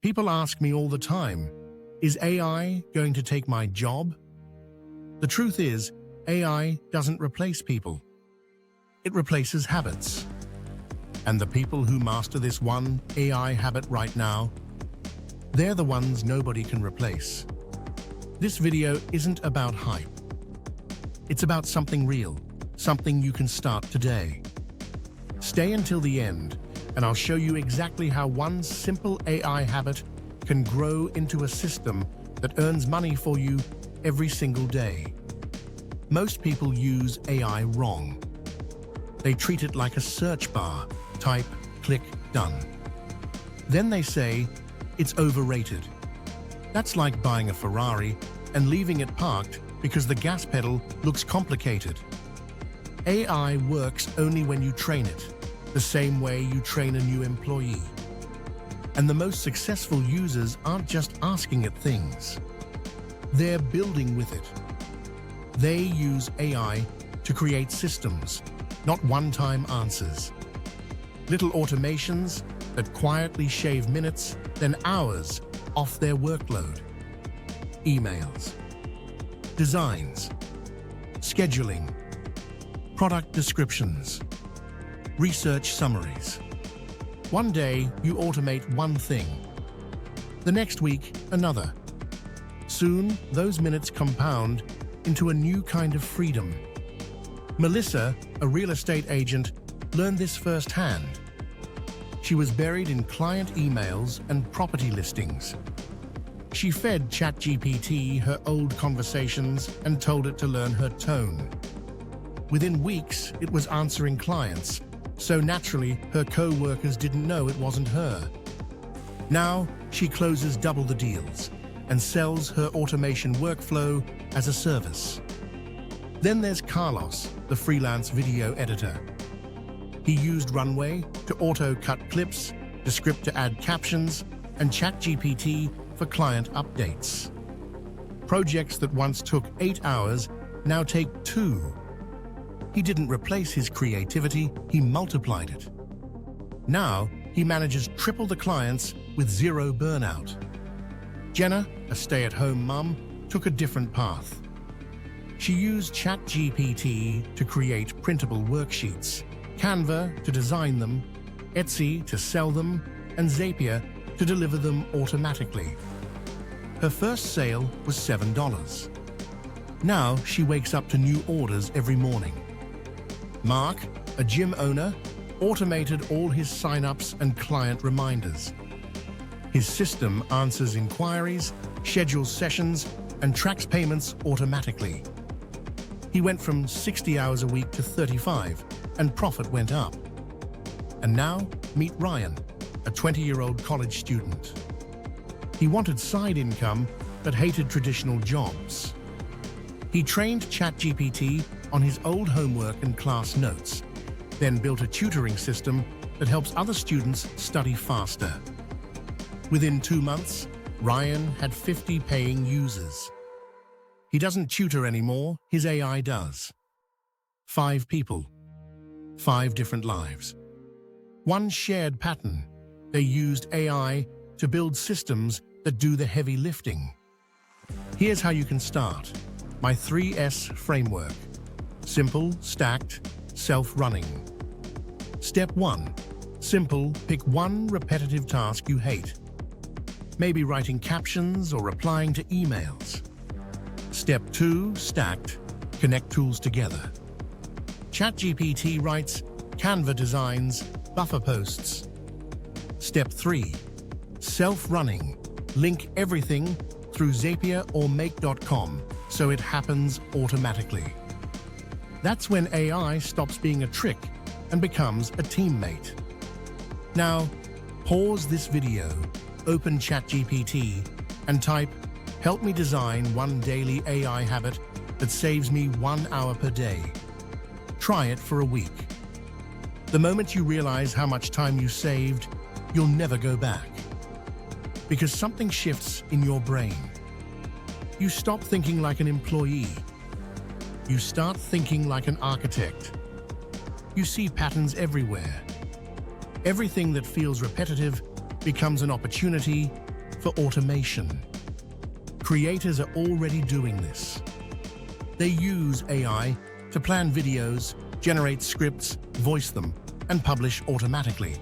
People ask me all the time, is AI going to take my job? The truth is, AI doesn't replace people. It replaces habits. And the people who master this one AI habit right now, they're the ones nobody can replace. This video isn't about hype. It's about something real, something you can start today. Stay until the end, and I'll show you exactly how one simple AI habit can grow into a system that earns money for you every single day. Most people use AI wrong. They treat it like a search bar. Type, click, done. Then they say, it's overrated. That's like buying a Ferrari and leaving it parked because the gas pedal looks complicated. AI works only when you train it, the same way you train a new employee. And the most successful users aren't just asking it things. They're building with it. They use AI to create systems, not one-time answers. Little automations that quietly shave minutes, then hours off their workload. Emails, designs, scheduling, product descriptions, research summaries. One day, you automate one thing. The next week, another. Soon, those minutes compound into a new kind of freedom. Melissa, a real estate agent, learned this firsthand. She was buried in client emails and property listings. She fed ChatGPT her old conversations and told it to learn her tone. Within weeks, it was answering clients, so naturally her co-workers didn't know it wasn't her. Now, she closes double the deals and sells her automation workflow as a service. Then there's Carlos, the freelance video editor. He used Runway to auto-cut clips, Descript to add captions, and ChatGPT for client updates. Projects that once took 8 hours now take 2. He didn't replace his creativity, he multiplied it. Now, he manages triple the clients with zero burnout. Jenna, a stay-at-home mum, took a different path. She used ChatGPT to create printable worksheets, Canva to design them, Etsy to sell them, and Zapier to deliver them automatically. Her first sale was $7. Now she wakes up to new orders every morning. Mark, a gym owner, automated all his sign-ups and client reminders. His system answers inquiries, schedules sessions, and tracks payments automatically. He went from 60 hours a week to 35, and profit went up. And now, meet Ryan, a 20-year-old college student. He wanted side income, but hated traditional jobs. He trained ChatGPT on his old homework and class notes, then built a tutoring system that helps other students study faster. Within 2 months, Ryan had 50 paying users. He doesn't tutor anymore, his AI does. 5 people, 5 different lives. One shared pattern. They used AI to build systems that do the heavy lifting. Here's how you can start. My 3S framework. Simple, stacked, self-running. Step 1. Simple, pick one repetitive task you hate. Maybe writing captions or replying to emails. Step 2. Stacked, connect tools together. ChatGPT writes, Canva designs, buffer posts. Step 3. Self-running, link everything through Zapier or make.com so it happens automatically. That's when AI stops being a trick and becomes a teammate. Now, pause this video, open ChatGPT, and type, help me design one daily AI habit that saves me 1 hour per day. Try it for a week. The moment you realize how much time you saved, you'll never go back. Because something shifts in your brain. You stop thinking like an employee. You start thinking like an architect. You see patterns everywhere. Everything that feels repetitive becomes an opportunity for automation. Creators are already doing this. They use AI to plan videos, generate scripts, voice them, and publish automatically.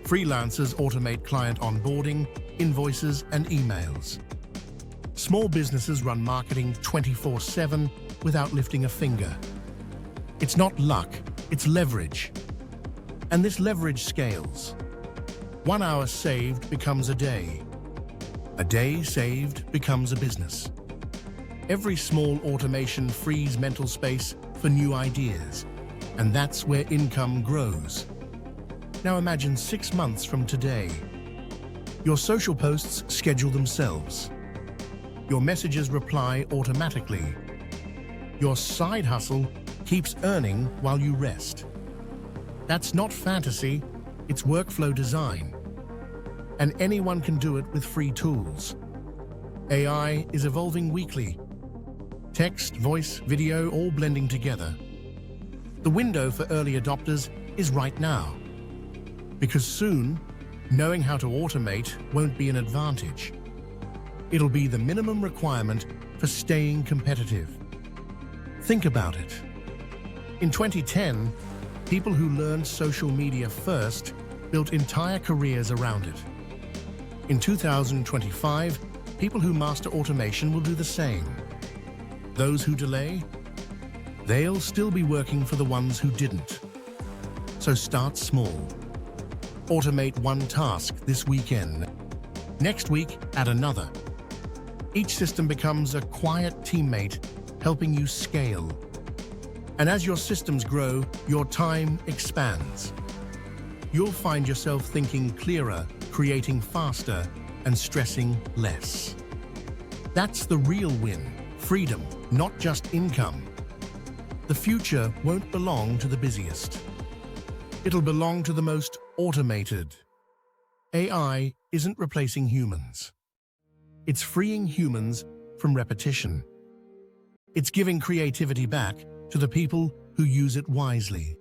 Freelancers automate client onboarding, invoices, and emails. Small businesses run marketing 24/7 without lifting a finger. It's not luck, it's leverage. And this leverage scales. 1 hour saved becomes a day. A day saved becomes a business. Every small automation frees mental space for new ideas, and that's where income grows. Now imagine 6 months from today. Your social posts schedule themselves. Your messages reply automatically. Your side hustle keeps earning while you rest. That's not fantasy, it's workflow design. And anyone can do it with free tools. AI is evolving weekly. Text, voice, video, all blending together. The window for early adopters is right now. Because soon, knowing how to automate won't be an advantage. It'll be the minimum requirement for staying competitive. Think about it. In 2010, people who learned social media first built entire careers around it. In 2025, people who master automation will do the same. Those who delay, they'll still be working for the ones who didn't. So start small. Automate one task this weekend. Next week, add another. Each system becomes a quiet teammate helping you scale. And as your systems grow, your time expands. You'll find yourself thinking clearer, creating faster, and stressing less. That's the real win. Freedom, not just income. The future won't belong to the busiest. It'll belong to the most automated. AI isn't replacing humans. It's freeing humans from repetition. It's giving creativity back to the people who use it wisely.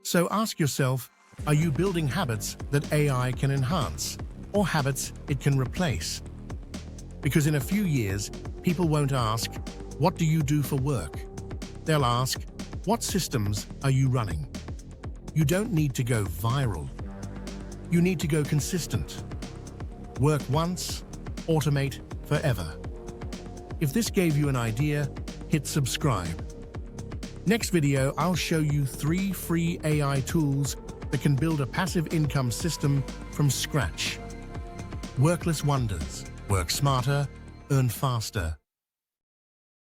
So ask yourself, are you building habits that AI can enhance, or habits it can replace? Because in a few years, people won't ask, what do you do for work? They'll ask, what systems are you running? You don't need to go viral. You need to go consistent. Work once, automate forever. If this gave you an idea, hit subscribe. Next video, I'll show you 3 free AI tools that can build a passive income system from scratch. Workless wonders. Work smarter, earn faster.